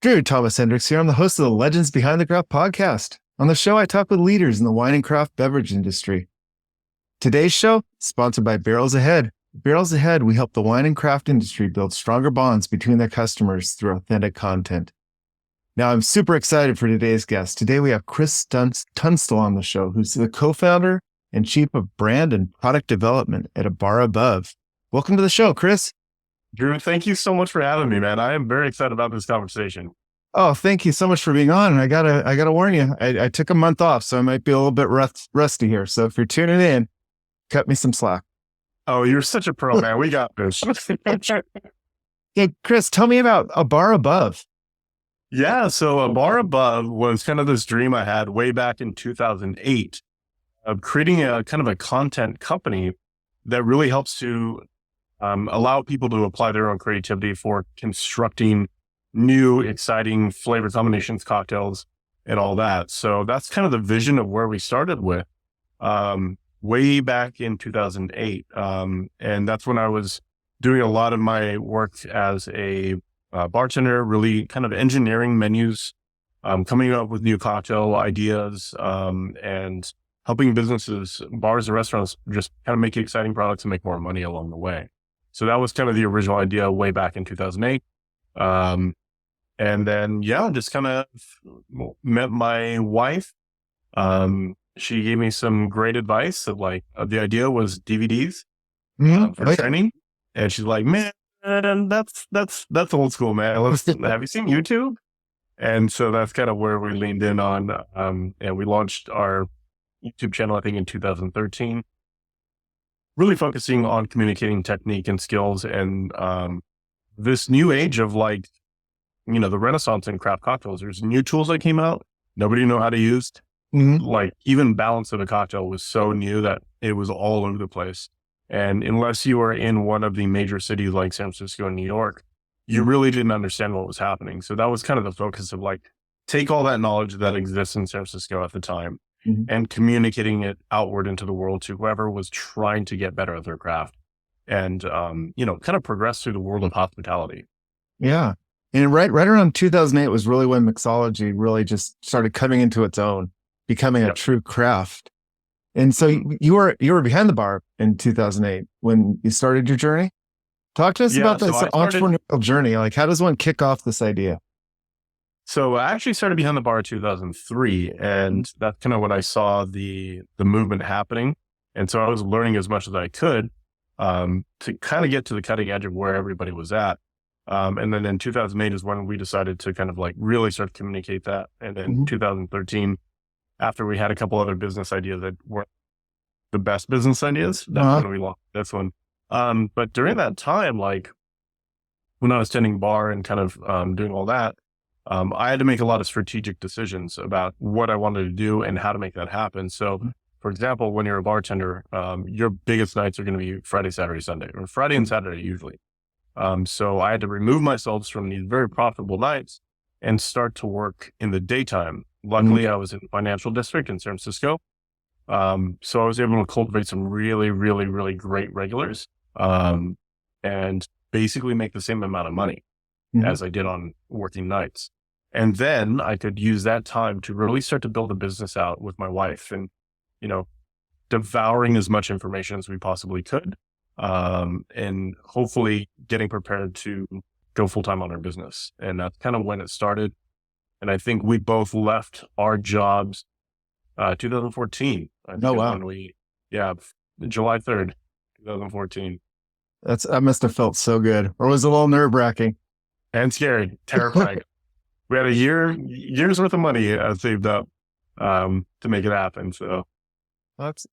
Drew Thomas Hendricks here. I'm the host of the Legends Behind the Craft podcast. On the show, I talk with leaders in the wine and craft beverage industry. Today's show, sponsored by Barrels Ahead. Barrels Ahead, we help the wine and craft industry build stronger bonds between their customers through authentic content. Now, I'm super excited for today's guest. Today, we have Chris Tunstall on the show, who's the co-founder and chief of brand and product development at A Bar Above. Welcome to the show, Chris. Drew, thank you so much for having me, man. I am very excited about this conversation. Oh, thank you so much for being on. And I gotta warn you, I took a month off, so I might be a little bit rusty here. So if you're tuning in, cut me some slack. Oh, you're such a pro, man. We got this. Hey, Chris, tell me about A Bar Above. Yeah, so A Bar Above was kind of this dream I had way back in 2008 of creating a kind of a content company that really helps to allow people to apply their own creativity for constructing new, exciting flavor combinations, cocktails, and all that. So that's kind of the vision of where we started with way back in 2008. And that's when I was doing a lot of my work as a bartender, really kind of engineering menus, coming up with new cocktail ideas, and helping businesses, bars and restaurants, just kind of make exciting products and make more money along the way. So that was kind of the original idea way back in 2008. And then, just kind of met my wife. She gave me some great advice of the idea was DVDs for training. And she's like, man, that's old school, man. Have you seen YouTube? And so that's kind of where we leaned in on, and we launched our YouTube channel, I think in 2013. Really focusing on communicating technique and skills and this new age of the renaissance in craft cocktails. There's new tools that came out. Nobody knew how to use. Like even balance of a cocktail was so new that it was all over the place. And unless you were in one of the major cities like San Francisco and New York, you really didn't understand what was happening. So that was kind of the focus of take all that knowledge that exists in San Francisco at the time and communicating it outward into the world to whoever was trying to get better at their craft and, kind of progress through the world of hospitality. Yeah. And right around 2008 was really when mixology really just started coming into its own, becoming a true craft. And so you were behind the bar in 2008 when you started your journey. Talk to us about this entrepreneurial journey. How does one kick off this idea? So I actually started behind the bar in 2003, and that's kind of when I saw the movement happening. And so I was learning as much as I could to kind of get to the cutting edge of where everybody was at. And then in 2008 is when we decided to kind of really start to communicate that. And then 2013, after we had a couple other business ideas that weren't the best business ideas, that's when we launched this one. But during that time, when I was tending bar and kind of doing all that, I had to make a lot of strategic decisions about what I wanted to do and how to make that happen. So, for example, when you're a bartender, your biggest nights are going to be Friday, Saturday, Sunday, or Friday and Saturday usually. So I had to remove myself from these very profitable nights and start to work in the daytime. Luckily, I was in the financial district in San Francisco. So I was able to cultivate some really, really, really great regulars and basically make the same amount of money as I did on working nights. And then I could use that time to really start to build a business out with my wife and, devouring as much information as we possibly could. And hopefully getting prepared to go full-time on our business. And that's kind of when it started. And I think we both left our jobs, 2014. July 3rd, 2014. That must have felt so good. Or was it a little nerve-wracking? And scary, terrifying. We had year's worth of money saved up to make it happen. So that's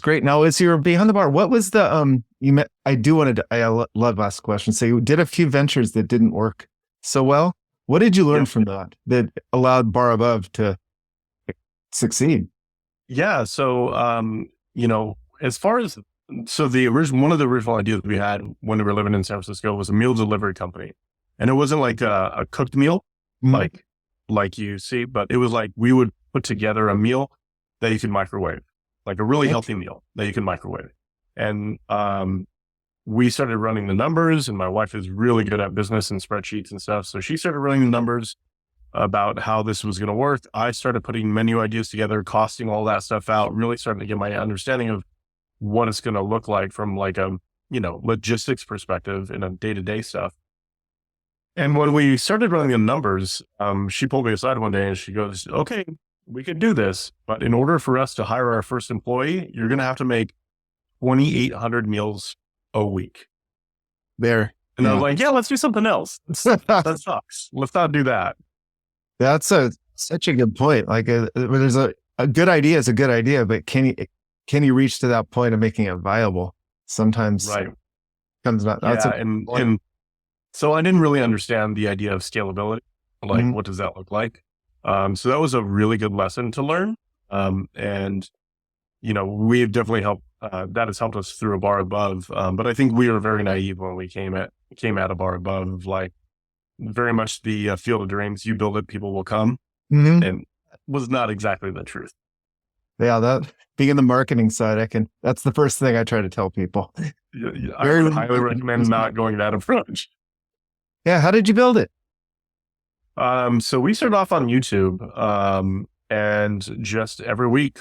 great. Now, as you're behind the bar, what was the you met? I love to ask questions. So you did a few ventures that didn't work so well. What did you learn from that allowed Bar Above to succeed? Yeah. So as far as one of the original ideas we had when we were living in San Francisco was a meal delivery company. And it wasn't like a cooked meal, like you see, but it was we would put together a meal that you could microwave, like a really healthy meal that you can microwave. And we started running the numbers, and my wife is really good at business and spreadsheets and stuff. So she started running the numbers about how this was going to work. I started putting menu ideas together, costing all that stuff out, really starting to get my understanding of what it's going to look like from like a, logistics perspective and a day-to-day stuff. And when we started running the numbers, she pulled me aside one day and she goes, okay, we could do this, but in order for us to hire our first employee, you're going to have to make 2,800 meals a week. There. And I was like, yeah, let's do something else. That sucks. Let's not do that. That's such a good point. Like there's a good idea is a good idea, but can you reach to that point of making it viable? Sometimes right. Comes not. That's and so I didn't really understand the idea of scalability. Like, what does that look like? So that was a really good lesson to learn. And we've definitely helped. That has helped us through a bar above. But I think we were very naive when we came at a bar above, like very much the field of dreams. You build it, people will come, and was not exactly the truth. Yeah, that being in the marketing side, that's the first thing I try to tell people. I highly recommend not going that approach. Yeah, how did you build it? So we started off on YouTube, and just every week,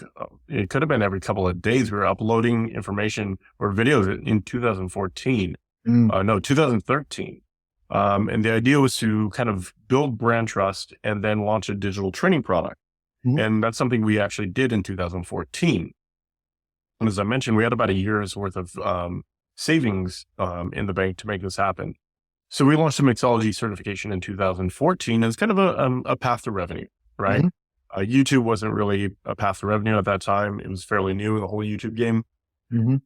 it could have been every couple of days, we were uploading information or videos in 2014. 2013. And the idea was to kind of build brand trust and then launch a digital training product. And that's something we actually did in 2014. And as I mentioned, we had about a year's worth of savings in the bank to make this happen. So we launched the Mixology certification in 2014 as kind of a path to revenue, right? YouTube wasn't really a path to revenue at that time. It was fairly new in the whole YouTube game.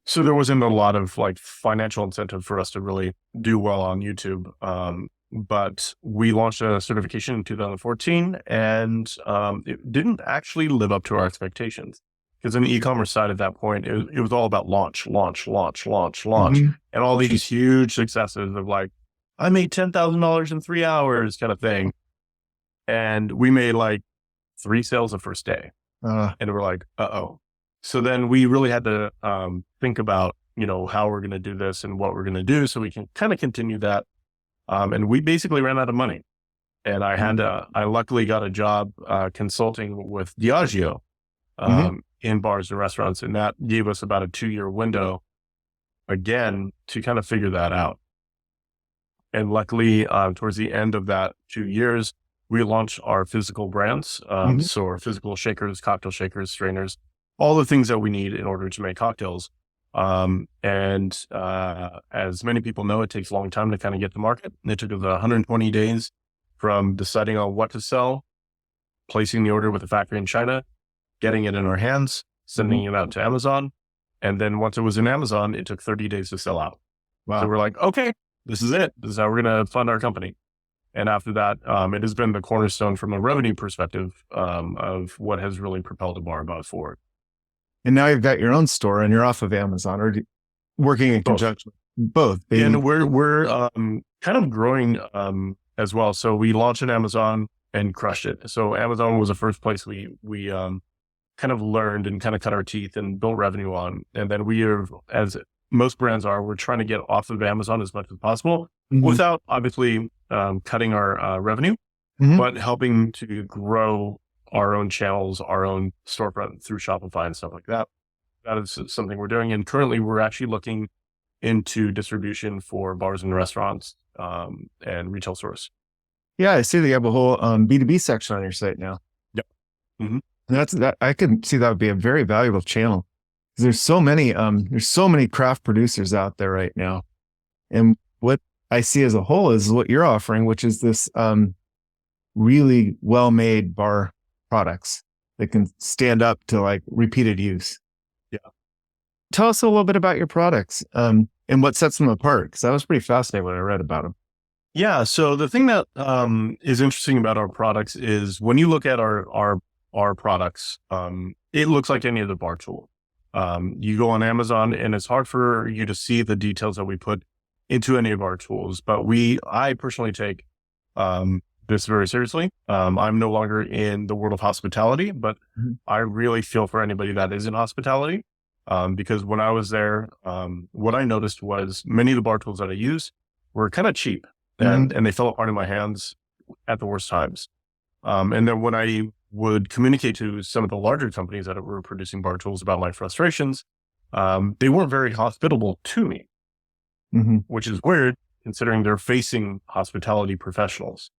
So there wasn't a lot of like financial incentive for us to really do well on YouTube. But we launched a certification in 2014 and it didn't actually live up to our expectations. Because in the e-commerce side at that point, it was all about launch. And all these huge successes of like, I made $10,000 in 3 hours kind of thing. And we made like 3 sales the first day. And we're like, uh-oh. So then we really had to think about, how we're going to do this and what we're going to do so we can kind of continue that. And we basically ran out of money. And I luckily got a job consulting with Diageo in bars and restaurants. And that gave us about a 2-year window again to kind of figure that out. And luckily, towards the end of that 2 years, we launched our physical brands. So our physical shakers, cocktail shakers, strainers, all the things that we need in order to make cocktails. And as many people know, it takes a long time to kind of get to market. It took us 120 days from deciding on what to sell, placing the order with the factory in China, getting it in our hands, sending it out to Amazon. And then once it was in Amazon, it took 30 days to sell out. Wow. So we're like, okay, this is it. This is how we're going to fund our company. And after that, it has been the cornerstone from a revenue perspective of what has really propelled the bar above forward. And now you've got your own store and you're off of Amazon or working in conjunction. Both. And we're kind of growing as well. So we launched on Amazon and crushed it. So Amazon was the first place we kind of learned and kind of cut our teeth and built revenue on. And then we are, as most brands are, we're trying to get off of Amazon as much as possible without obviously cutting our revenue, but helping to grow our own channels, our own storefront through Shopify and stuff like that. That is something we're doing. And currently we're actually looking into distribution for bars and restaurants and retail stores. Yeah, I see that you have a whole B2B section on your site now. Yep. And that I can see that would be a very valuable channel. There's so many craft producers out there right now. And what I see as a whole is what you're offering, which is this really well-made bar products that can stand up to like repeated use. Yeah. Tell us a little bit about your products and what sets them apart, because I was pretty fascinated when I read about them. Yeah. So the thing that is interesting about our products is when you look at our products, it looks like any other bar tool. You go on Amazon and it's hard for you to see the details that we put into any of our tools, but I personally take this very seriously. I'm no longer in the world of hospitality, but I really feel for anybody that is in hospitality. Because when I was there, what I noticed was many of the bar tools that I used were kind of cheap and they fell apart in my hands at the worst times. And then when I would communicate to some of the larger companies that were producing bar tools about my frustrations, they weren't very hospitable to me, which is weird considering they're facing hospitality professionals.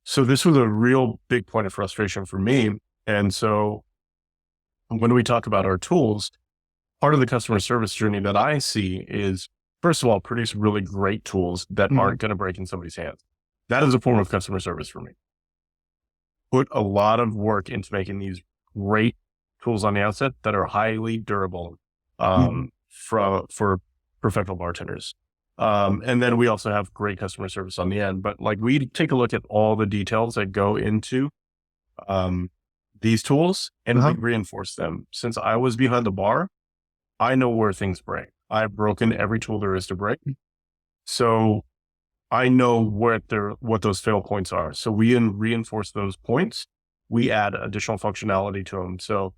So this was a real big point of frustration for me. And so when we talk about our tools, part of the customer service journey that I see is, first of all, produce really great tools that aren't going to break in somebody's hands. That is a form of customer service for me. Put a lot of work into making these great tools on the outset that are highly durable for professional bartenders. And then we also have great customer service on the end. But like we take a look at all the details that go into these tools and we reinforce them. Since I was behind the bar, I know where things break. I've broken every tool there is to break. So I know what those fail points are. So we reinforce those points. We add additional functionality to them. So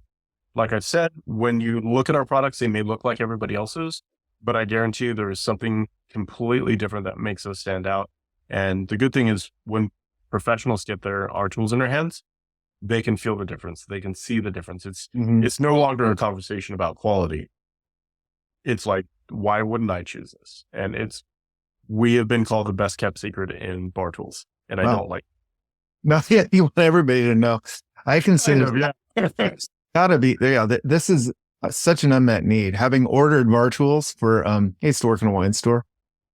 like I said, when you look at our products, they may look like everybody else's, but I guarantee you there is something completely different that makes us stand out. And the good thing is when professionals get our tools in their hands, they can feel the difference. They can see the difference. It's no longer a conversation about quality. It's like, why wouldn't I choose this? And we have been called the best kept secret in bar tools. And I don't like. No, yeah, you want everybody to know. I can say it's gotta be, this is such an unmet need. Having ordered bar tools for, I used to work in a wine store,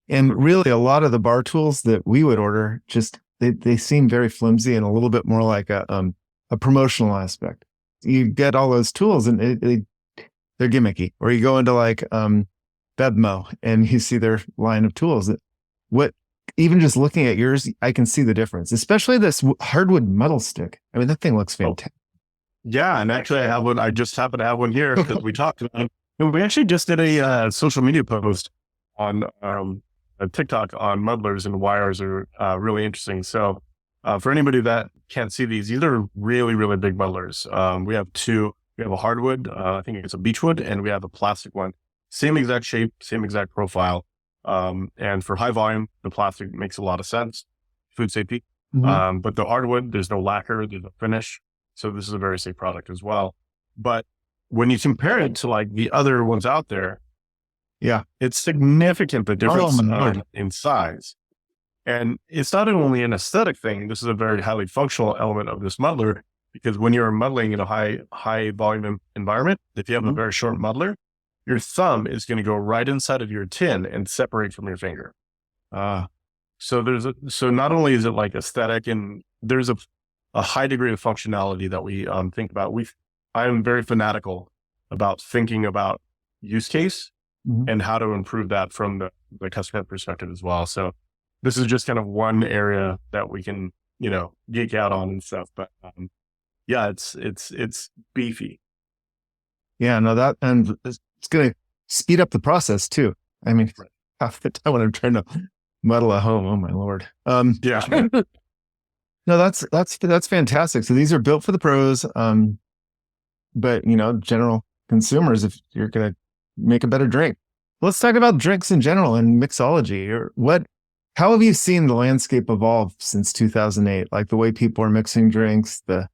and really a lot of the bar tools that we would order, just, they seem very flimsy and a little bit more like a promotional aspect. You get all those tools and they're gimmicky. Or you go into like, Bevmo and you see their line of tools. Even just looking at yours, I can see the difference, especially this hardwood metal stick. I mean, that thing looks fantastic. Yeah. And actually I have one. I just happen to have one here because we talked about it. And we actually just did a social media post on a TikTok on muddlers and why ours are really interesting. So for anybody that can't see these are really, really big muddlers. We have two. We have a hardwood, I think it's a beechwood, and we have a plastic one. Same exact shape, same exact profile. And for high volume, the plastic makes a lot of sense, food safety. But the hardwood, there's no lacquer, there's no finish. So this is a very safe product as well. But when you compare it to like the other ones out there, it's significant, the difference in size. And it's not only an aesthetic thing, this is a very highly functional element of this muddler, because when you're muddling in a high volume environment, if you have a very short muddler, your thumb is going to go right inside of your tin and separate from your finger. So not only is it like aesthetic, and there's a high degree of functionality that we think about. I am very fanatical about thinking about use case and how to improve that from the customer perspective as well. So this is just kind of one area that we can, geek out on and stuff, but it's beefy. Yeah, no, and it's going to speed up the process too. I mean, half the time when I'm trying to muddle at home, oh my Lord. No, that's fantastic. So these are built for the pros. But general consumers, if you're going to make a better drink, let's talk about drinks in general and mixology. How have you seen the landscape evolve since 2008? Like the way people are mixing drinks, the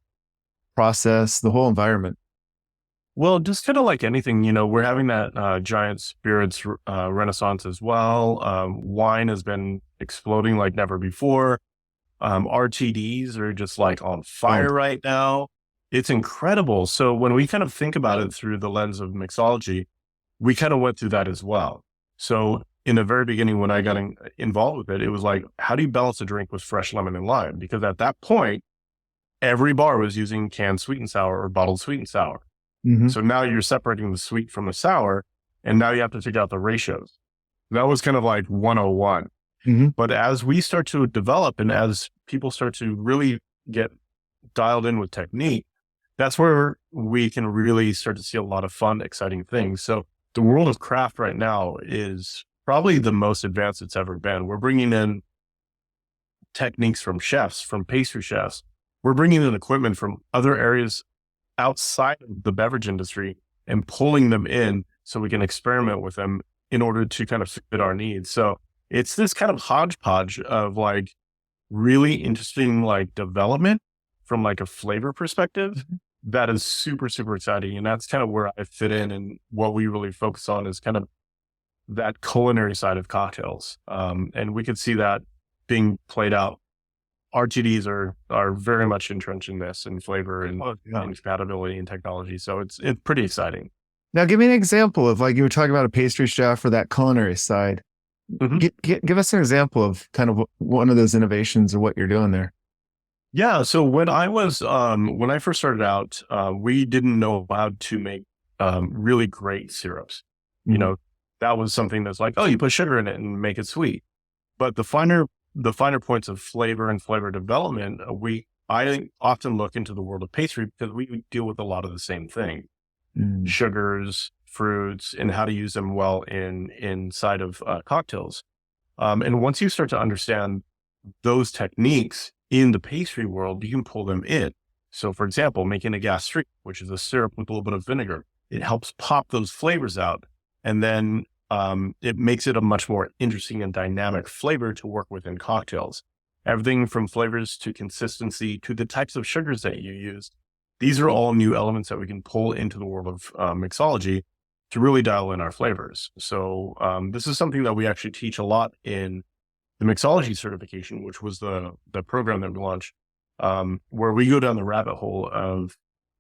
process, the whole environment. Well, just kind of like anything, we're having that giant spirits renaissance as well. Wine has been exploding like never before. RTDs are just like on fire right now. It's incredible. So when we kind of think about it through the lens of mixology, we kind of went through that as well. So in the very beginning, when I got involved with it, it was like, how do you balance a drink with fresh lemon and lime? Because at that point, every bar was using canned sweet and sour or bottled sweet and sour. So now you're separating the sweet from the sour, and now you have to figure out the ratios. That was kind of like 101. But as we start to develop and as people start to really get dialed in with technique, that's where we can really start to see a lot of fun, exciting things. So the world of craft right now is probably the most advanced it's ever been. We're bringing in techniques from chefs, from pastry chefs. We're bringing in equipment from other areas outside of the beverage industry and pulling them in so we can experiment with them in order to kind of fit our needs. So it's this kind of hodgepodge of like really interesting like development from like a flavor perspective that is super, super exciting. And that's kind of where I fit in, and what we really focus on is kind of that culinary side of cocktails. And we could see that being played out. RTDs are very much entrenched in this, and flavor and, and compatibility and technology. So it's pretty exciting. Now, give me an example of, like, you were talking about a pastry chef for that culinary side. Give us an example of kind of one of those innovations or what you're doing there. Yeah. So when I first started out, we didn't know how to make really great syrups. You know, that was something that's like, oh, you put sugar in it and make it sweet. But the finer points of flavor and flavor development, I often look into the world of pastry because we deal with a lot of the same thing. Sugars, fruits, and how to use them well inside of cocktails. And once you start to understand those techniques in the pastry world, you can pull them in. So for example, making a gastrique, which is a syrup with a little bit of vinegar, it helps pop those flavors out. And then it makes it a much more interesting and dynamic flavor to work with in cocktails. Everything from flavors to consistency to the types of sugars that you use. These are all new elements that we can pull into the world of mixology to really dial in our flavors. So this is something that we actually teach a lot in the mixology certification, which was the program that we launched, where we go down the rabbit hole of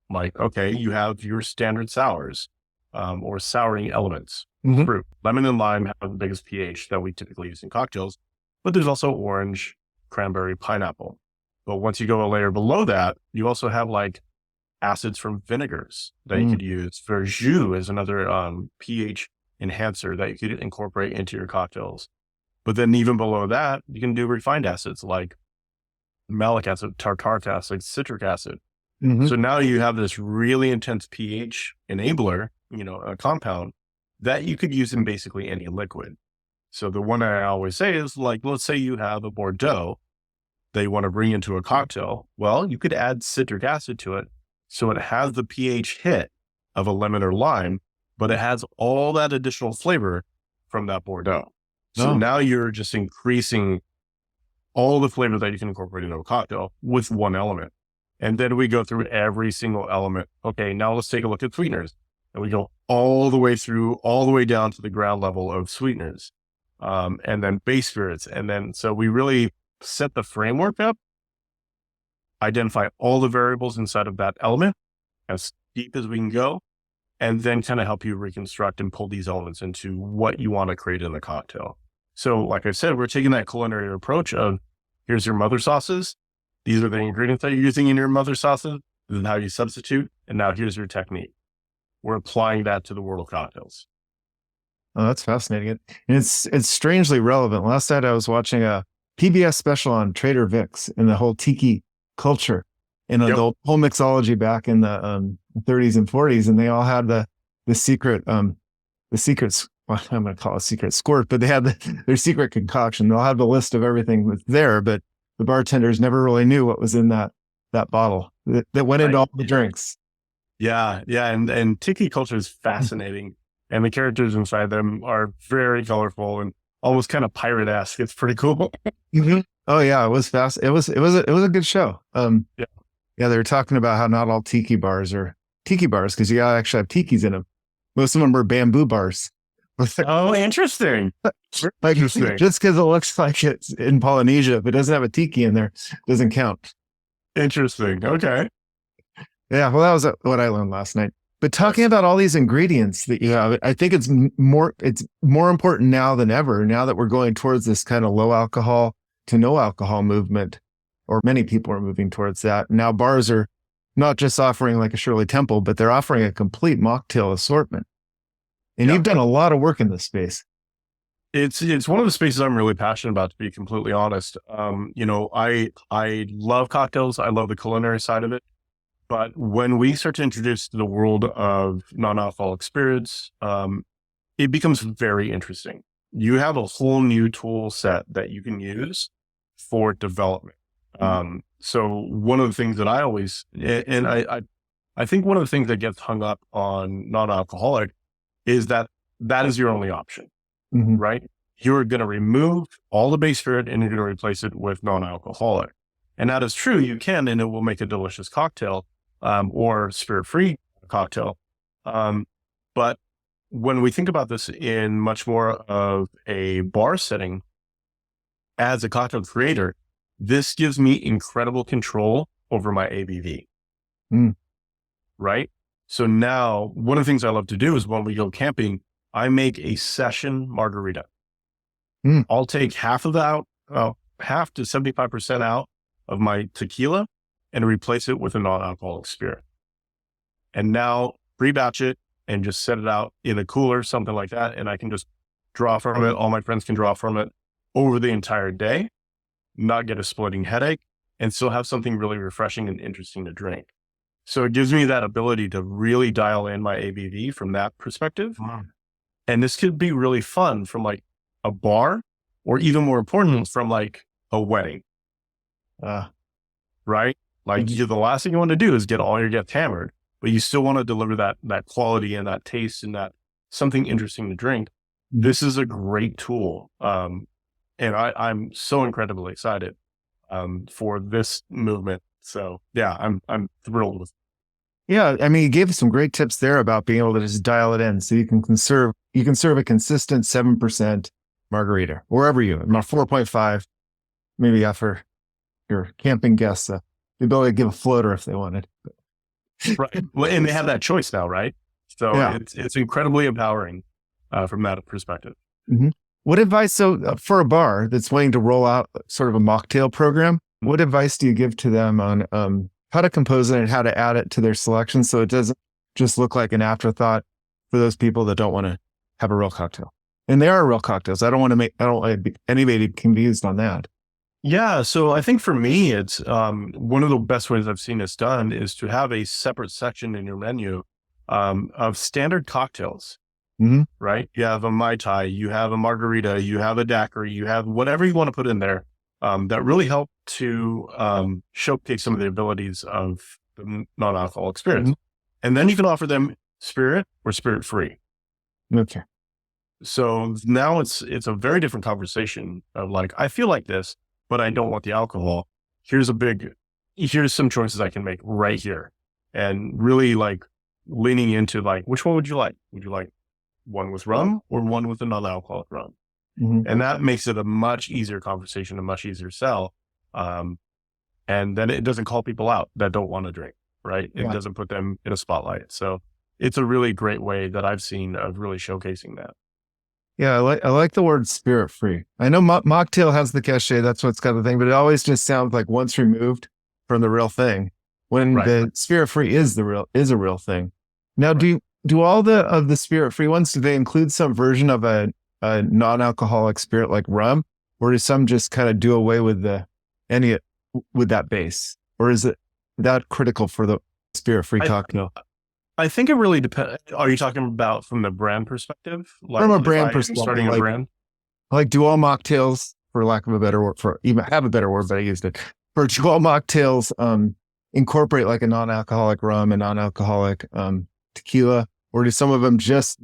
like, okay, you have your standard sours or souring elements. Fruit, lemon and lime have the biggest pH that we typically use in cocktails, but there's also orange, cranberry, pineapple. But once you go a layer below that, you also have like acids from vinegars that you could use. Verjus is another pH enhancer that you could incorporate into your cocktails. But then even below that, you can do refined acids like malic acid, tartaric acid, citric acid. So now you have this really intense pH enabler, a compound that you could use in basically any liquid. So the one I always say is like, let's say you have a Bordeaux that you want to bring into a cocktail. Well, you could add citric acid to it. So it has the pH hit of a lemon or lime, but it has all that additional flavor from that Bordeaux. So now you're just increasing all the flavor that you can incorporate into a cocktail with one element. And then we go through every single element. Okay, now let's take a look at sweeteners. And we go all the way down to the ground level of sweeteners, and then base spirits. And then, so we really set the framework up, identify all the variables inside of that element as deep as we can go, and then kind of help you reconstruct and pull these elements into what you want to create in the cocktail. So like I said, we're taking that culinary approach of here's your mother sauces. These are the ingredients that you're using in your mother sauces. This is how you substitute. And now here's your technique. We're applying that to the world of cocktails. Oh, that's fascinating. And it's strangely relevant. Last night I was watching a PBS special on Trader Vic's and the whole tiki culture and the whole mixology back in the 30s and 40s. And they all had the secret, well, I'm going to call it a secret squirt, but they had their secret concoction. They'll have the list of everything that's there, but the bartenders never really knew what was in that bottle that went into all the drinks. Yeah. And tiki culture is fascinating. And the characters inside them are very colorful and almost kind of pirate-esque. It's pretty cool. Oh yeah, it was fast. It was a good show. Yeah, they were talking about how not all tiki bars are tiki bars because you gotta actually have tikis in them. Most of them are bamboo bars. Oh, interesting. Like, interesting. Just because it looks like it's in Polynesia, if it doesn't have a tiki in there, it doesn't count. Interesting. Okay. Yeah, well, that was what I learned last night. But talking about all these ingredients that you have, I think it's more important now than ever, now that we're going towards this kind of low alcohol to no alcohol movement, or many people are moving towards that. Now bars are not just offering like a Shirley Temple, but they're offering a complete mocktail assortment. And you've done a lot of work in this space. It's one of the spaces I'm really passionate about, to be completely honest. I love cocktails. I love the culinary side of it. But when we start to introduce the world of non-alcoholic spirits, it becomes very interesting. You have a whole new tool set that you can use for development. So one of the things that I always, and I think one of the things that gets hung up on non-alcoholic is that is your only option, right? You're going to remove all the base spirit and you're going to replace it with non-alcoholic. And that is true. You can, and it will make a delicious cocktail, or spirit-free cocktail. But when we think about this in much more of a bar setting, as a cocktail creator, this gives me incredible control over my ABV, right? So now one of the things I love to do is when we go camping, I make a session margarita. I'll take half to 75% out of my tequila and replace it with a non-alcoholic spirit. And now pre-batch it and just set it out in a cooler, something like that. And I can just draw from it. All my friends can draw from it over the entire day, not get a splitting headache, and still have something really refreshing and interesting to drink. So it gives me that ability to really dial in my ABV from that perspective. And this could be really fun from like a bar, or even more important, from like a wedding. Right? Like the last thing you want to do is get all your guests hammered, but you still want to deliver that quality and that taste and that something interesting to drink. This is a great tool. And I'm so incredibly excited for this movement. So yeah, I'm thrilled with it. Yeah, I mean, you gave some great tips there about being able to just dial it in, so you can serve a consistent 7% margarita wherever you, not 4.5, maybe offer your camping guests the ability to give a floater if they wanted. Right, well, and they have that choice now, right? So yeah. It's incredibly empowering from that perspective. What advice, for a bar that's wanting to roll out sort of a mocktail program, what advice do you give to them on how to compose it and how to add it to their selection so it doesn't just look like an afterthought for those people that don't want to have a real cocktail? And they are real cocktails. I don't want anybody confused on that. Yeah. So I think for me, it's one of the best ways I've seen this done is to have a separate section in your menu of standard cocktails, right? You have a Mai Tai, you have a margarita, you have a daiquiri, you have whatever you want to put in there that really help to showcase some of the abilities of the non-alcoholic spirits. And then you can offer them spirit or spirit-free. Okay. So now it's a very different conversation of like, I feel like this, but I don't want the alcohol. Here's some choices I can make right here. And really like leaning into like, which one would you like? Would you like one with rum or one with a non-alcoholic rum? And that makes it a much easier conversation, a much easier sell. And then it doesn't call people out that don't want to drink, right? It doesn't put them in a spotlight. So it's a really great way that I've seen of really showcasing that. Yeah, I like the word spirit free. I know mocktail has the cachet, that's what's got the thing, but it always just sounds like once removed from the real thing. When the spirit free is a real thing. Now, do all of the spirit free ones, do they include some version of a non-alcoholic spirit like rum, or does some just kind of do away with that base, or is it that critical for the spirit free cocktail? I think it really depends. Are you talking about from the brand perspective? Like from a brand perspective, starting a brand? Like do all mocktails, for lack of a better word, but I used it. For do all mocktails incorporate like a non-alcoholic rum and non-alcoholic tequila, or do some of them just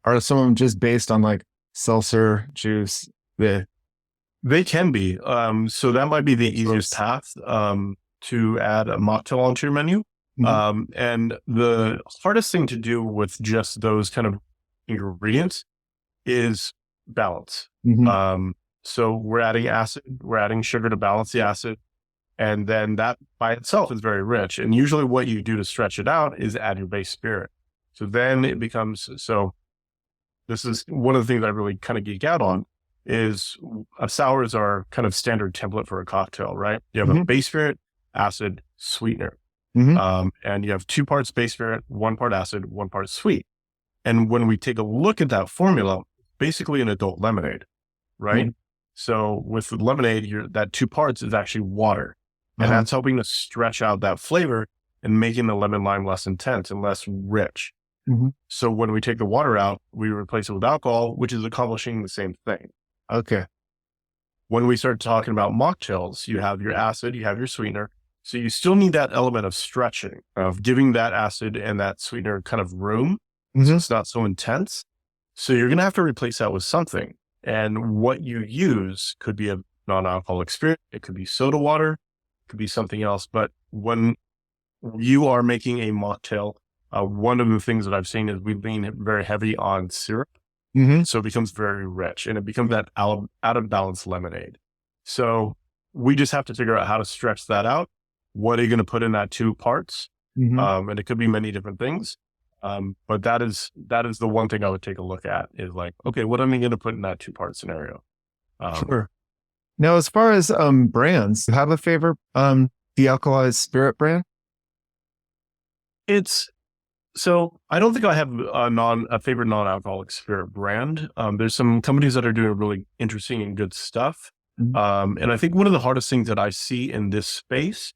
are some of them just based on like seltzer juice? They can be. So that might be the easiest path to add a mocktail onto your menu. And the hardest thing to do with just those kind of ingredients is balance. So we're adding acid, we're adding sugar to balance the acid. And then that by itself is very rich. And usually what you do to stretch it out is add your base spirit. So then it becomes, this is one of the things I really kind of geek out on is sours are kind of standard template for a cocktail, right? You have a base spirit, acid, sweetener. And you have 2 parts base spirit, 1 part acid, 1 part sweet. And when we take a look at that formula, basically an adult lemonade, right? So with the lemonade, that 2 parts is actually water. And that's helping to stretch out that flavor and making the lemon lime less intense and less rich. So when we take the water out, we replace it with alcohol, which is accomplishing the same thing. Okay. When we start talking about mocktails, you have your acid, you have your sweetener. So you still need that element of stretching, of giving that acid and that sweetener kind of room. So it's not so intense. So you're going to have to replace that with something. And what you use could be a non-alcoholic spirit. It could be soda water. It could be something else. But when you are making a mocktail, one of the things that I've seen is we lean very heavy on syrup. So it becomes very rich and it becomes that out of balance lemonade. So we just have to figure out how to stretch that out. What are you going to put in that 2 parts? And it could be many different things. But that is the one thing I would take a look at is like, okay, what am I going to put in that 2-part scenario? Sure. Now, as far as brands, do you have a favorite de-alkalized spirit brand? So I don't think I have a favorite non-alcoholic spirit brand. There's some companies that are doing really interesting and good stuff. And I think one of the hardest things that I see in this space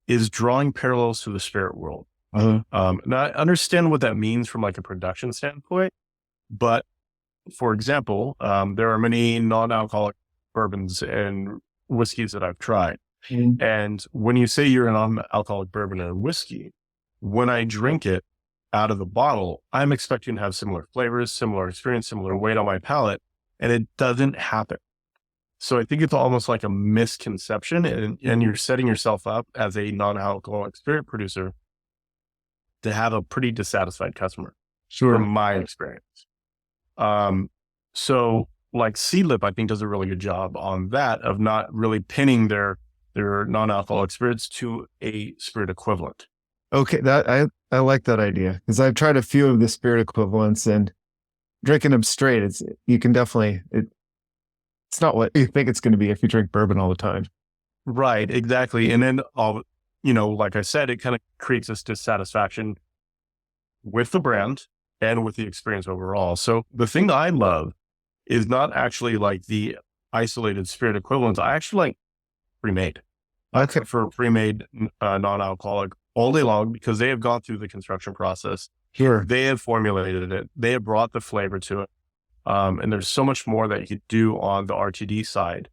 is drawing parallels to the spirit world. And I understand what that means from like a production standpoint, but for example, there are many non-alcoholic bourbons and whiskeys that I've tried. And when you say you're a non-alcoholic bourbon or whiskey, when I drink it out of the bottle, I'm expecting to have similar flavors, similar experience, similar weight on my palate, and it doesn't happen. So I think it's almost like a misconception, and you're setting yourself up as a non-alcoholic spirit producer to have a pretty dissatisfied customer. Sure. From my experience. So like Seedlip, I think does a really good job on that of not really pinning their non-alcoholic spirits to a spirit equivalent. Okay, that I like that idea because I've tried a few of the spirit equivalents and drinking them straight. It's not what you think it's going to be if you drink bourbon all the time. Right, exactly. And then like I said, it kind of creates this dissatisfaction with the brand and with the experience overall. So the thing I love is not actually like the isolated spirit equivalents. I actually like pre-made. I prefer pre-made non-alcoholic all day long because they have gone through the construction process. Sure. They have formulated it. They have brought the flavor to it. And there's so much more that you could do on the RTD side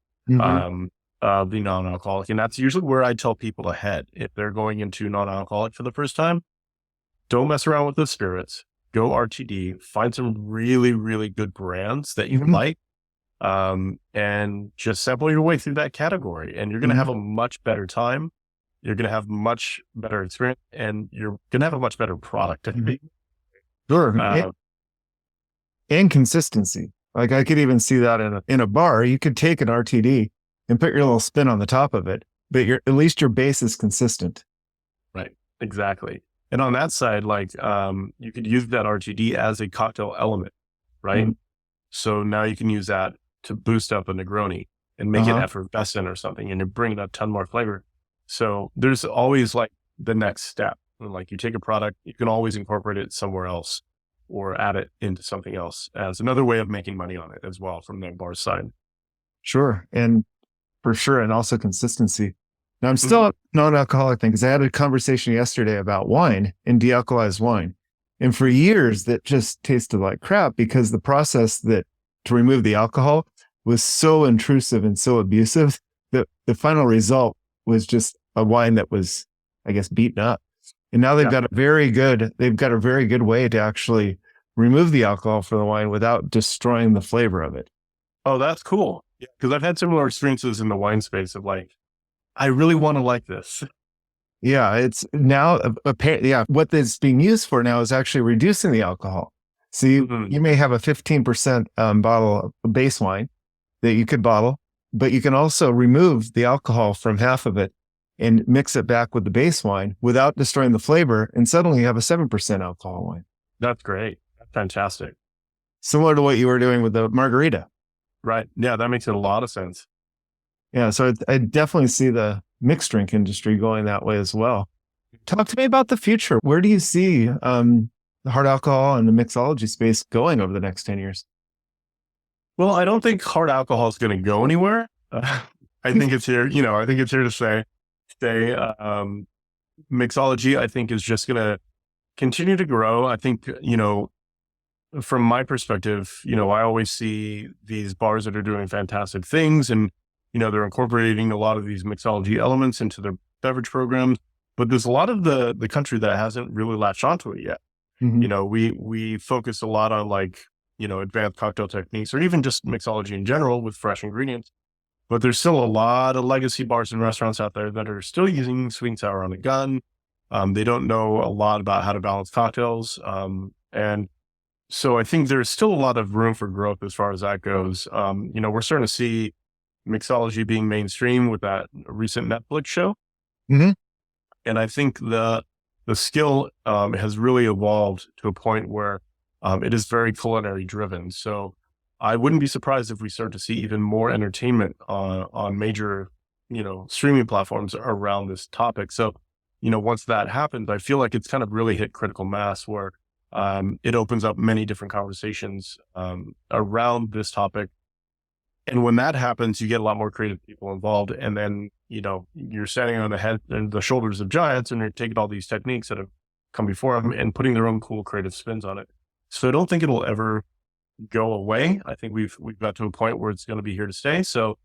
of the non-alcoholic. And that's usually where I tell people to head. If they're going into non-alcoholic for the first time, don't mess around with the spirits. Go RTD, find some really, really good brands that you like, and just sample your way through that category. And you're going to have a much better time. You're going to have much better experience, and you're going to have a much better product. Sure. And consistency. Like I could even see that in a bar. You could take an RTD and put your little spin on the top of it, but at least your base is consistent. Right. Exactly. And on that side, like, you could use that RTD as a cocktail element, right? So now you can use that to boost up a Negroni and make it effervescent or something, and bring a ton more flavor. So there's always like the next step. Like you take a product, you can always incorporate it somewhere else or add it into something else as another way of making money on it as well from the bar side. Sure. And for sure. And also consistency. Now I'm still a non-alcoholic thing because I had a conversation yesterday about wine and de-alkalized wine. And for years that just tasted like crap because the process to remove the alcohol was so intrusive and so abusive that the final result was just a wine that was, I guess, beaten up. And now they've got a very good way to actually remove the alcohol from the wine without destroying the flavor of it. Oh, that's cool. Yeah, because I've had similar experiences in the wine space of like, I really want to like this. Yeah, it's now what that's being used for now is actually reducing the alcohol. So you may have a 15% bottle of base wine that you could bottle, but you can also remove the alcohol from half of it and mix it back with the base wine without destroying the flavor. And suddenly you have a 7% alcohol wine. That's great. That's fantastic. Similar to what you were doing with the margarita. Right. Yeah, that makes a lot of sense. Yeah. So I definitely see the mixed drink industry going that way as well. Talk to me about the future. Where do you see the hard alcohol and the mixology space going over the next 10 years? Well, I don't think hard alcohol is going to go anywhere. I think it's here, I think it's here to stay. Mixology, I think, is just going to continue to grow. I think, from my perspective, I always see these bars that are doing fantastic things and, they're incorporating a lot of these mixology elements into beverage programs, but there's a lot of the country that hasn't really latched onto it yet. Mhm. You know, we focus a lot on like, you know, advanced cocktail techniques or even just mixology in general with fresh ingredients. But there's still a lot of legacy bars and restaurants out there that are still using sweet and sour on the gun. They don't know a lot about how to balance cocktails. And so I think there's still a lot of room for growth as far as that goes. You know, we're starting to see mixology being mainstream with that recent Netflix show. Mhm. And I think the skill has really evolved to a point where it is very culinary driven. So I wouldn't be surprised if we start to see even more entertainment on major, you know, streaming platforms around this topic. So, you know, once that happens, I feel like it's kind of really hit critical mass where it opens up many different conversations around this topic. And when that happens, you get a lot more creative people involved. And then, you know, you're standing on the head and the shoulders of giants and you're taking all these techniques that have come before them and putting their own cool creative spins on it. So I don't think it'll ever go away. I think we've got to a point where it's going to be here to stay. So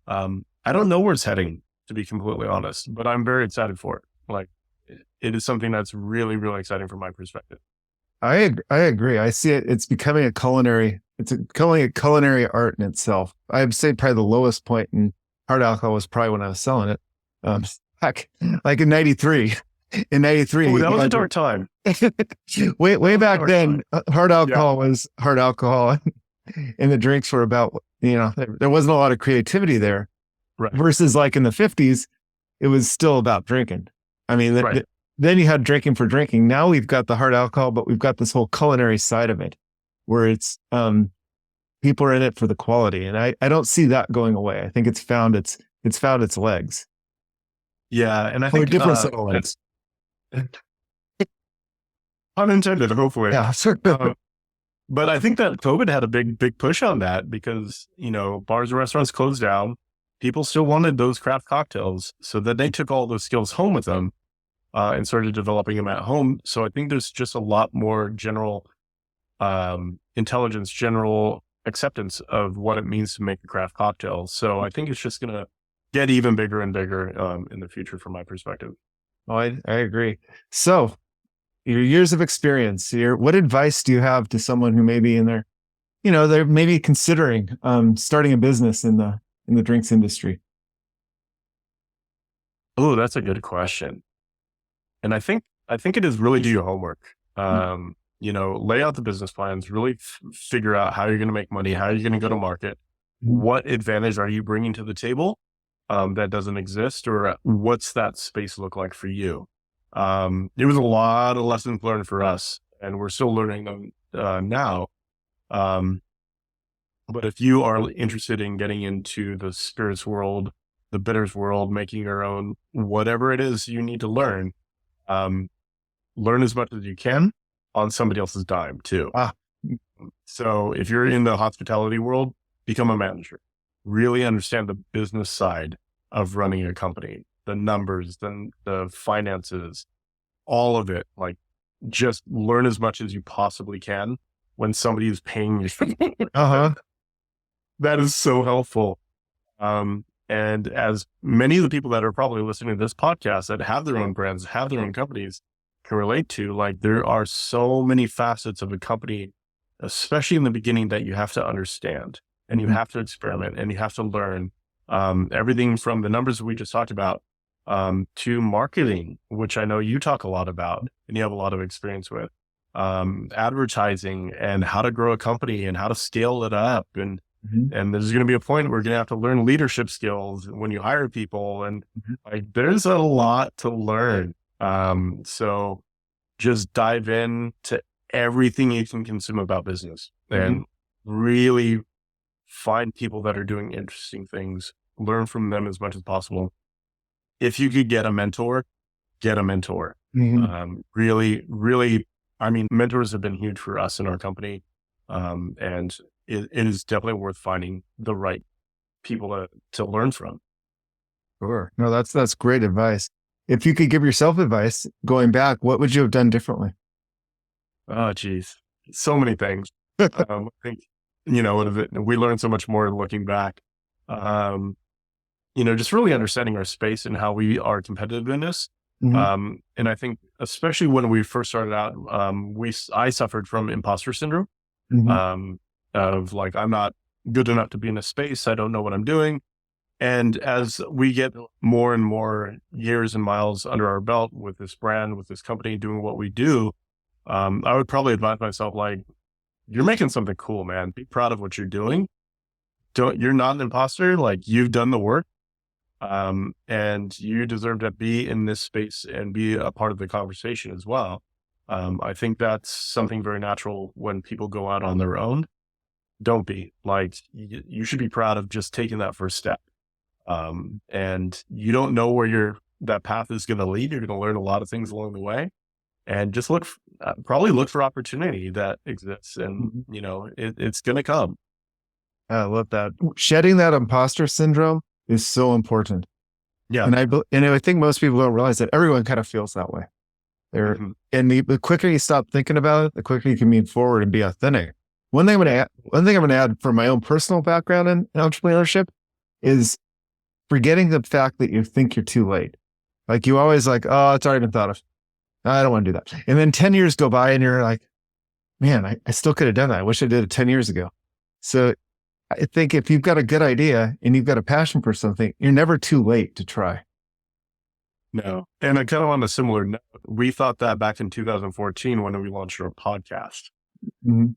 I don't know where it's heading, to be completely honest, but I'm very excited for it. Like it is something that's really, really exciting from my perspective. I agree. I see it. It's becoming becoming a culinary art in itself. I'd say probably the lowest point in hard alcohol was probably when I was selling it. Back like in '93. In '93, Oh, that was a dark time. way back then, hard alcohol Yeah. was hard alcohol, and the drinks were about, you know, there wasn't a lot of creativity there. Right. Versus like in the '50s, it was still about drinking. I mean, Right. then you had drinking for drinking. Now we've got the hard alcohol, but we've got this whole culinary side of it, where it's people are in it for the quality, and I don't see that going away. I think it's found its legs, Yeah. And I or think, different set of legs. unintended, hopefully. Yeah, But I think that COVID had a big push on that because, you know, bars and restaurants closed down. People still wanted those craft cocktails. So that they took all those skills home with them and started developing them at home. So I think there's just a lot more general intelligence, general acceptance of what it means to make a craft cocktail. So I think it's just going to get even bigger and bigger in the future from my perspective. Oh, I agree. So, your years of experience, what advice do you have to someone who may be in their, you know, they're maybe considering starting a business in the drinks industry? Oh, that's a good question. And I think it is really do your homework. You know, lay out the business plans, really figure out how you're going to make money, how you're going to go to market, what advantage are you bringing to the table that doesn't exist, or what's that space look like for you? There was a lot of lessons learned for us, and we're still learning them now. But if you are interested in getting into the spirits world, the bitters world, making your own, whatever it is you need to learn as much as you can on somebody else's dime too. So if you're in the hospitality world, become a manager. Really understand the business side of running a company, the numbers, the finances, all of it. Like just learn as much as you possibly can when somebody is paying you. That is so helpful. And as many of the people that are probably listening to this podcast that have their own brands, have their own companies can relate to, like there are so many facets of a company, especially in the beginning, that you have to understand and you have to experiment and you have to learn everything from the numbers we just talked about to marketing, which I know you talk a lot about and you have a lot of experience with, advertising and how to grow a company and how to scale it up. And there's going to be a point where you're going to have to learn leadership skills when you hire people. And like, there's a lot to learn. So just dive in to everything you can consume about business and really find people that are doing interesting things, learn from them as much as possible. If you could get a mentor, get a mentor. Really, really, I mean, mentors have been huge for us in our company. And it is definitely worth finding the right people to learn from. Sure. No, that's great advice. If you could give yourself advice going back, what would you have done differently? Oh, geez. So many things. I think, you know, we learned so much more looking back. just really understanding our space and how we are competitive in this. Mhm. And I think especially when we first started out, I suffered from imposter syndrome, Mhm. of like, I'm not good enough to be in a space. I don't know what I'm doing. And as we get more and more years and miles under our belt with this brand, with this company, doing what we do, I would probably advise myself, like, you're making something cool, man. Be proud of what you're doing. You're not an imposter. Like, you've done the work. And you deserve to be in this space and be a part of the conversation as well. I think that's something very natural when people go out on their own. Don't be like, you should be proud of just taking that first step. And you don't know where that path is going to lead. You're going to learn a lot of things along the way, and just probably look for opportunity that exists, and Mhm. it's going to come. I love that. Shedding that imposter syndrome is so important. Yeah. And I think most people don't realize that everyone kind of feels that way. Mhm. And the quicker you stop thinking about it, the quicker you can move forward and be authentic. One thing I'm going to add from my own personal background in entrepreneurship is forgetting the fact that you think you're too late. Like you always like, oh, it's already been thought of. I don't want to do that. And then 10 years go by and you're like, man, I still could have done that. I wish I did it 10 years ago. So I think if you've got a good idea and you've got a passion for something, you're never too late to try. No. And I kind of on a similar note, we thought that back in 2014 when we launched our podcast. Mhm.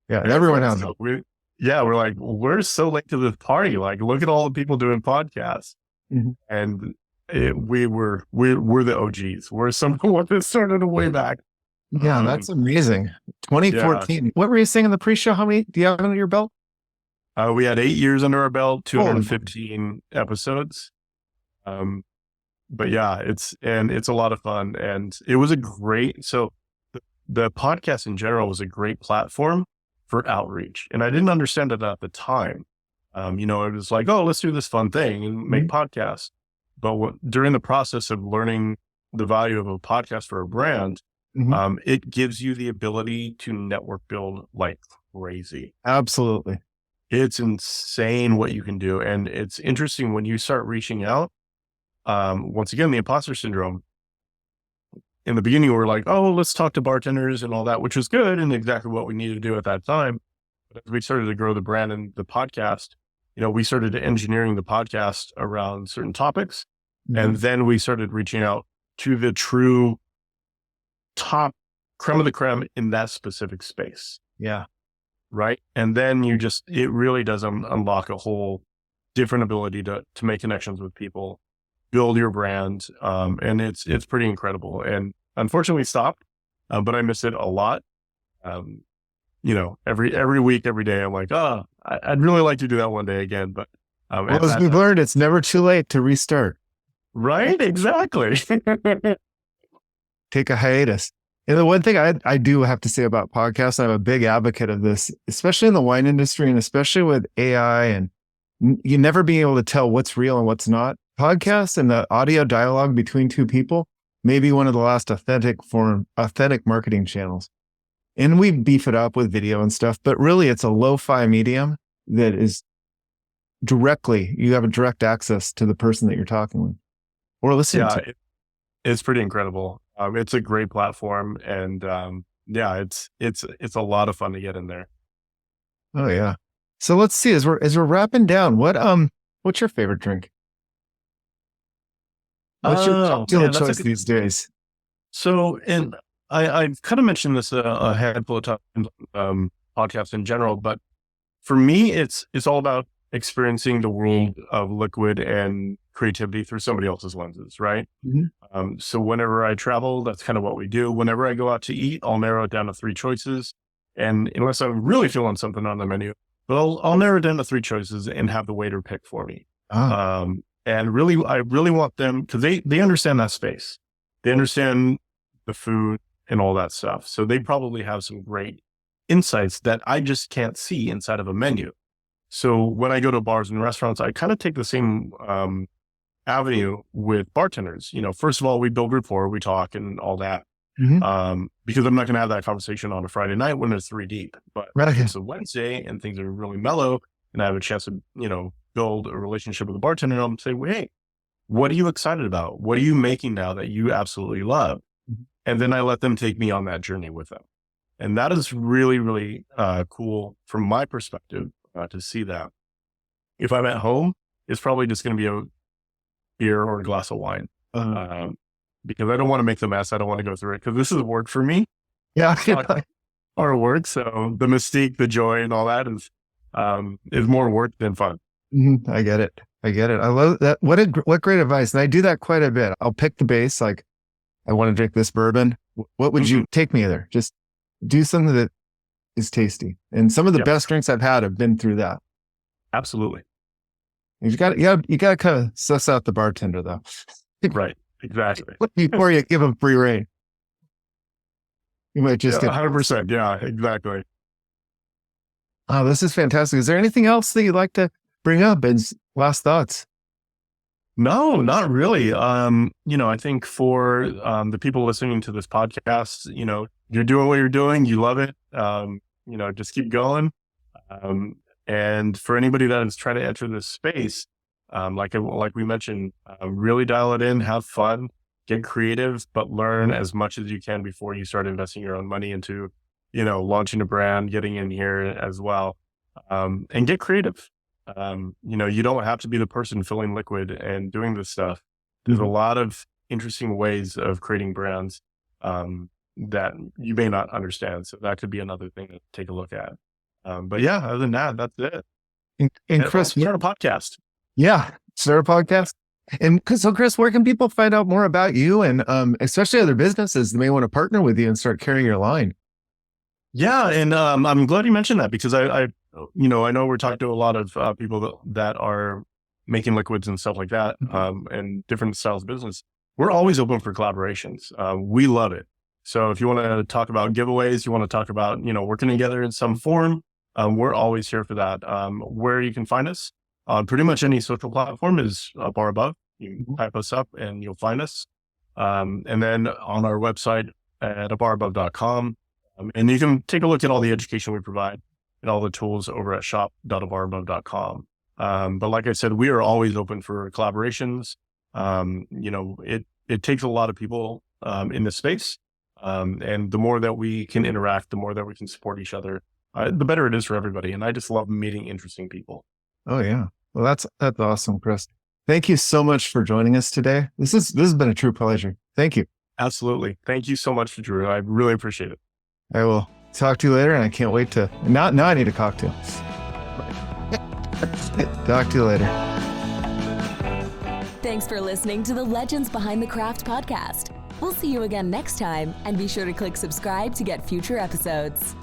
Yeah. And Right? everyone has So it. we're like, we're so late to this party. Like, look at all the people doing podcasts. Mhm. And we're the OGs. We're someone that started way back. Yeah. That's amazing. Yeah. 2014. What were you saying in the pre-show? How many do you have under your belt? We had 8 years under our belt, Holy 215 episodes. Um, but yeah, it's a lot of fun, and it was so the podcast in general was a great platform for outreach. And I didn't understand it at the time. It was like, oh, let's do this fun thing and make Mhm. podcasts. But during the process of learning the value of a podcast for a brand, Mhm. it gives you the ability to network build like crazy. Absolutely. It's insane what you can do. And it's interesting when you start reaching out. Once again, the imposter syndrome. In the beginning, we were like, oh, let's talk to bartenders and all that, which was good and exactly what we needed to do at that time. But as we started to grow the brand and the podcast, we started engineering the podcast around certain topics. And Mhm. then we started reaching out to the true top creme of the creme in that specific space. Yeah. Right. And then it really does unlock a whole different ability to make connections with people, build your brand. And it's pretty incredible. And unfortunately stopped, but I miss it a lot. Um, every week, every day, I'm like, oh, I'd really like to do that one day again. But Well, as we've learned, it's never too late to restart. right. Exactly. Take a hiatus. And the one thing I do have to say about podcasts, I'm a big advocate of this, especially in the wine industry and especially with AI and you never being able to tell what's real and what's not. Podcasts and the audio dialogue between two people may be one of the last authentic marketing channels. And we beef it up with video and stuff, but really it's a lo-fi medium that is you have a direct access to the person that you're talking with or listening Yeah. to. It's pretty incredible. It's a great platform, and yeah, it's a lot of fun to get in there. Oh yeah. So let's see as we're wrapping down. What's your favorite drink? What's your Oh cocktail man, of choice these days? so. And I've kind of mentioned this a handful of times, podcasts in general, but for me, it's all about experiencing the world of liquid and creativity through somebody else's lenses, right? Mhm. So whenever I travel, that's kind of what we do. Whenever I go out to eat, I'll narrow it down to three choices. And unless I'm really feeling something on the menu, but I'll narrow it down to three choices and have the waiter pick for me. Ah, And really, I really want them because they understand that space. They understand the food and all that stuff. So they probably have some great insights that I just can't see inside of a menu. So when I go to bars and restaurants, I kind of take the same avenue with bartenders. First of all, we build rapport, we talk and all that. mhm. Because I'm not going to have that conversation on a Friday night when it's three deep, but Right. if it's a Wednesday and things are really mellow and I have a chance to, build a relationship with the bartender and I'll say, well, hey, what are you excited about? What are you making now that you absolutely love? And then I let them take me on that journey with them. And that is really, really cool from my perspective to see that. If I'm at home, it's probably just going to be a beer or a glass of wine because I don't want to make the mess. I don't want to go through it because this is work for me. Yeah. Our work. So the mystique, the joy and all that is more work than fun. I get it. I love that. What great advice. And I do that quite a bit. I'll pick the base. Like, I want to drink this bourbon. What would you take me there? Just do something that is tasty. And some of the best drinks I've had have been through that. Absolutely. You got to kind of suss out the bartender though. Right. Exactly. Before you give them free rein. You might just get 100%. Yeah, exactly. Oh, this is fantastic. Is there anything else that you'd like to bring up as last thoughts? No, not really. I think for the people listening to this podcast, you're doing what you're doing. You love it. Just keep going. And for anybody that is trying to enter this space, like we mentioned, really dial it in, have fun, get creative, but learn as much as you can before you start investing your own money into, launching a brand, getting in here as well, and get creative. You don't have to be the person filling liquid and doing this stuff. There's a lot of interesting ways of creating brands that you may not understand. So that could be another thing to take a look at. But yeah, other than that, that's it. And Chris, start a podcast. Yeah, start a podcast. And so Chris, where can people find out more about you and especially other businesses that may want to partner with you and start carrying your line? Yeah, and I'm glad you mentioned that because I know we're talking to a lot of people that are making liquids and stuff like that, and different styles of business. We're always open for collaborations. We love it. So if you want to talk about giveaways, you want to talk about, working together in some form, we're always here for that. Where you can find us on pretty much any social platform is a bar above. You can type us up and you'll find us. And then on our website at abarabove.com. And you can take a look at all the education we provide and all the tools over at shop.abarabove.com. But like I said, we are always open for collaborations. It takes a lot of people in this space. And the more that we can interact, the more that we can support each other, the better it is for everybody. And I just love meeting interesting people. Oh yeah. Well, that's awesome, Chris. Thank you so much for joining us today. This has been a true pleasure. Thank you. Absolutely. Thank you so much, Drew. I really appreciate it. I will talk to you later, and I can't wait to. Now I need a cocktail. Talk to you later. Thanks for listening to the Legends Behind the Craft podcast. We'll see you again next time, and be sure to click subscribe to get future episodes.